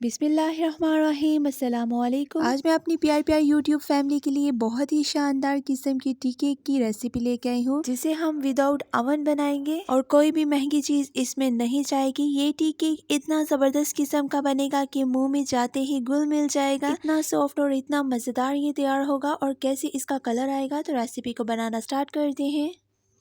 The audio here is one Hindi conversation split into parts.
बिस्मिल्लाहिर्रहमानिर्रहीम, अस्सलामुअलैकुम। आज मैं अपनी प्यारी प्यारी यूट्यूब फैमिली के लिए बहुत ही शानदार किस्म की टी केक की रेसिपी लेके आई हूँ, जिसे हम विदाउट अवन बनाएंगे और कोई भी महंगी चीज इसमें नहीं जाएगी। ये टी केक इतना जबरदस्त किस्म का बनेगा कि मुंह में जाते ही घुल मिल जाएगा। इतना सॉफ्ट और इतना मजेदार ये तैयार होगा। और कैसे इसका कलर आएगा, तो रेसिपी को बनाना स्टार्ट करते हैं।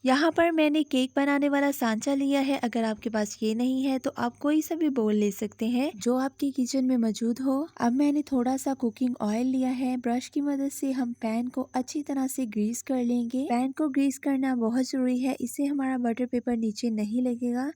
यहाँ पर मैंने केक बनाने वाला सांचा लिया है। अगर आपके पास ये नहीं है तो आप कोई सा भी बोल ले सकते हैं जो आपकी किचन में मौजूद हो। अब मैंने थोड़ा सा कुकिंग ऑयल लिया है। ब्रश की मदद से हम पैन को अच्छी तरह से ग्रीस कर लेंगे। पैन को ग्रीस करना बहुत जरूरी है, इससे हमारा बटर पेपर नीचे नहीं लगेगा।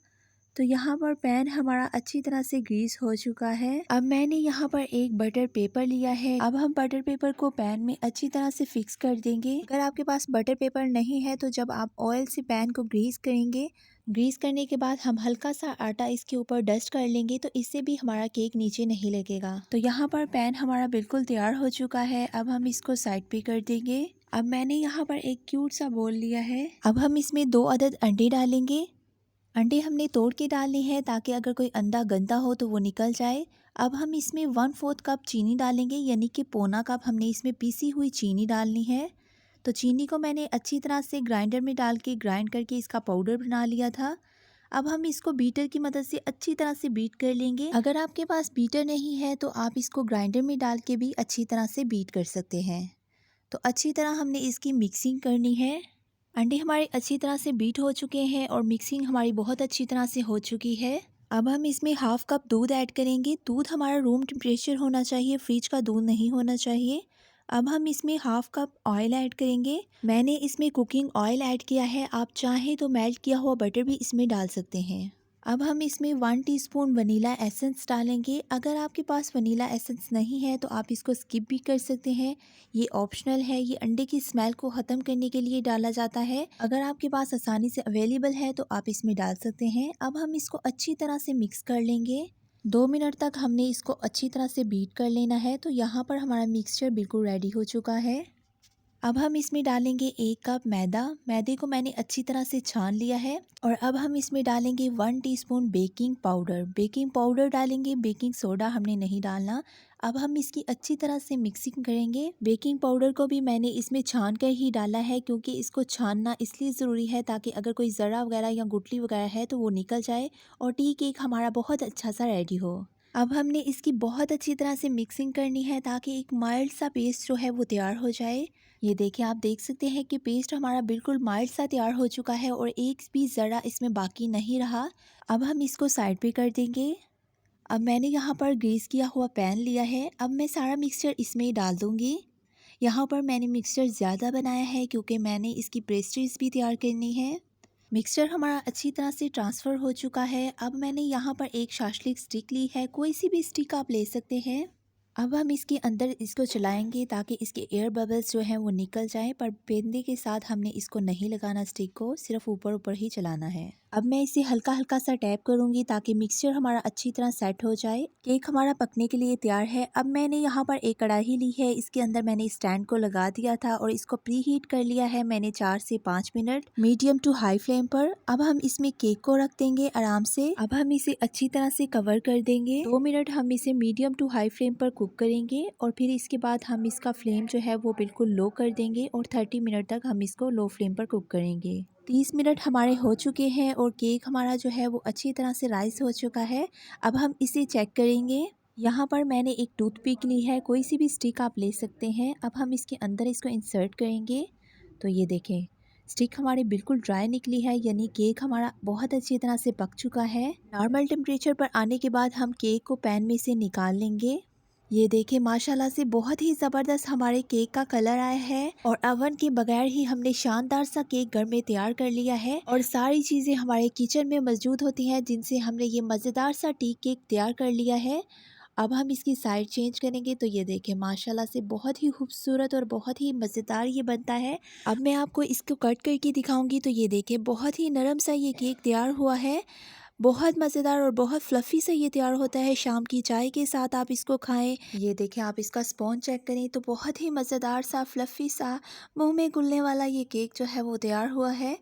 तो यहाँ पर पैन हमारा अच्छी तरह से ग्रीस हो चुका है। अब मैंने यहाँ पर एक बटर पेपर लिया है। अब हम बटर पेपर को पैन में अच्छी तरह से फिक्स कर देंगे। अगर आपके पास बटर पेपर नहीं है तो जब आप ऑयल से पैन को ग्रीस करेंगे, ग्रीस करने के बाद हम हल्का सा आटा इसके ऊपर डस्ट कर लेंगे, तो इससे भी हमारा केक नीचे नहीं लगेगा। तो यहाँ पर पैन हमारा बिल्कुल तैयार हो चुका है। अब हम इसको साइड पे कर देंगे। अब मैंने यहाँ पर एक क्यूट सा बोल लिया है। अब हम इसमें 2 अदद अंडे डालेंगे। अंडे हमने तोड़ के डालने हैं ताकि अगर कोई अंडा गंदा हो तो वो निकल जाए। अब हम इसमें 1/4 कप चीनी डालेंगे, यानी कि पौना कप हमने इसमें पीसी हुई चीनी डालनी है। तो चीनी को मैंने अच्छी तरह से ग्राइंडर में डाल के ग्राइंड करके इसका पाउडर बना लिया था। अब हम इसको बीटर की मदद से अच्छी तरह से बीट कर लेंगे। अगर आपके पास बीटर नहीं है तो आप इसको ग्राइंडर में डाल के भी अच्छी तरह से बीट कर सकते हैं। तो अच्छी तरह हमने इसकी मिक्सिंग करनी है। अंडे हमारे अच्छी तरह से बीट हो चुके हैं और मिक्सिंग हमारी बहुत अच्छी तरह से हो चुकी है। अब हम इसमें 1/2 कप दूध ऐड करेंगे। दूध हमारा रूम टेम्परेचर होना चाहिए, फ्रिज का दूध नहीं होना चाहिए। अब हम इसमें 1/2 कप ऑयल ऐड करेंगे। मैंने इसमें कुकिंग ऑयल ऐड किया है, आप चाहें तो मेल्ट किया हुआ बटर भी इसमें डाल सकते हैं। अब हम इसमें 1 टीस्पून वनीला एसेंस डालेंगे। अगर आपके पास वनीला एसेंस नहीं है तो आप इसको स्किप भी कर सकते हैं, ये ऑप्शनल है। ये अंडे की स्मेल को ख़त्म करने के लिए डाला जाता है। अगर आपके पास आसानी से अवेलेबल है तो आप इसमें डाल सकते हैं। अब हम इसको अच्छी तरह से मिक्स कर लेंगे। 2 मिनट तक हमने इसको अच्छी तरह से बीट कर लेना है। तो यहाँ पर हमारा मिक्सचर बिल्कुल रेडी हो चुका है। अब हम इसमें डालेंगे 1 कप मैदा। मैदे को मैंने अच्छी तरह से छान लिया है। और अब हम इसमें डालेंगे 1 teaspoon baking powder. Baking powder डालेंगे, बेकिंग सोडा हमने नहीं डालना। अब हम इसकी अच्छी तरह से मिक्सिंग करेंगे। बेकिंग पाउडर को भी मैंने इसमें छान कर ही डाला है, क्योंकि इसको छानना इसलिए ज़रूरी है ताकि अगर कोई ज़रा वगैरह या गुठली वगैरह है तो वो निकल जाए और टी केक हमारा बहुत अच्छा सा रेडी हो। अब हमने इसकी बहुत अच्छी तरह से मिक्सिंग करनी है ताकि एक माइल्ड सा पेस्ट जो है वो तैयार हो जाए। ये देखिए, आप देख सकते हैं कि पेस्ट हमारा बिल्कुल माइल्ड सा तैयार हो चुका है और एक भी ज़रा इसमें बाकी नहीं रहा। अब हम इसको साइड पे कर देंगे। अब मैंने यहाँ पर ग्रीस किया हुआ पैन लिया है। अब मैं सारा मिक्सचर इसमें डाल दूँगी। यहाँ पर मैंने मिक्सचर ज़्यादा बनाया है क्योंकि मैंने इसकी पेस्ट्रीज भी तैयार करनी है। मिक्सचर हमारा अच्छी तरह से ट्रांसफ़र हो चुका है। अब मैंने यहाँ पर एक शाशलिक स्टिक ली है, कोई सी भी स्टिक आप ले सकते हैं। अब हम इसके अंदर इसको चलाएंगे ताकि इसके एयर बबल्स जो हैं वो निकल जाएं, पर पेंदे के साथ हमने इसको नहीं लगाना, स्टिक को सिर्फ ऊपर ऊपर ही चलाना है। अब मैं इसे हल्का हल्का सा टैप करूंगी ताकि मिक्सचर हमारा अच्छी तरह सेट हो जाए। केक हमारा पकने के लिए तैयार है। अब मैंने यहाँ पर एक कढ़ाई ली है, इसके अंदर मैंने स्टैंड को लगा दिया था और इसको प्री हीट कर लिया है मैंने 4 से 5 minute medium to high flame पर। अब हम इसमें केक को रख देंगे आराम से। अब हम इसे अच्छी तरह से कवर कर देंगे। 2 मिनट हम इसे मीडियम टू हाई फ्लेम पर कुक करेंगे और फिर इसके बाद हम इसका फ्लेम जो है वो बिल्कुल लो कर देंगे और 30 मिनट तक हम इसको लो फ्लेम पर कुक करेंगे। 30 मिनट हमारे हो चुके हैं और केक हमारा जो है वो अच्छी तरह से राइस हो चुका है। अब हम इसे चेक करेंगे। यहाँ पर मैंने एक टूथपिक ली है, कोई सी भी स्टिक आप ले सकते हैं। अब हम इसके अंदर इसको इंसर्ट करेंगे। तो ये देखें, स्टिक हमारी बिल्कुल ड्राई निकली है, यानी केक हमारा बहुत अच्छी तरह से पक चुका है। नॉर्मल टेम्परेचर पर आने के बाद हम केक को पैन में से निकाल लेंगे। ये देखिए, माशाल्लाह से बहुत ही ज़बरदस्त हमारे केक का कलर आया है और अवन के बगैर ही हमने शानदार सा केक घर में तैयार कर लिया है। और सारी चीज़ें हमारे किचन में मौजूद होती हैं जिनसे हमने ये मज़ेदार सा टी केक तैयार कर लिया है। अब हम इसकी साइड चेंज करेंगे। तो ये देखें, माशाल्लाह से बहुत ही खूबसूरत और बहुत ही मज़ेदार ये बनता है। अब मैं आपको इसको कट करके दिखाऊंगी। तो ये देखें, बहुत ही नरम सा ये केक तैयार हुआ है। बहुत मज़ेदार और बहुत फ्लफ़ी से ये तैयार होता है। शाम की चाय के साथ आप इसको खाएं। ये देखें, आप इसका स्पॉन्ज चेक करें तो बहुत ही मज़ेदार सा फ्लफ़ी सा मुंह में घुलने वाला ये केक जो है वो तैयार हुआ है।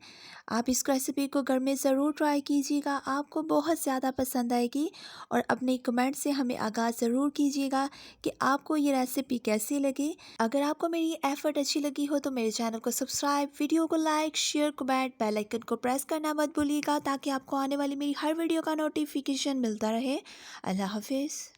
आप इस रेसिपी को घर में ज़रूर ट्राई कीजिएगा, आपको बहुत ज़्यादा पसंद आएगी। और अपने कमेंट से हमें आगाज़ ज़रूर कीजिएगा कि आपको ये रेसिपी कैसी लगी। अगर आपको मेरी एफ़र्ट अच्छी लगी हो तो मेरे चैनल को सब्सक्राइब, वीडियो को like, share, comment, bell icon को प्रेस करना मत भूलिएगा ताकि आपको आने वाली मेरी हर वीडियो का नोटिफिकेशन मिलता रहे। अल्लाह हाफिज़।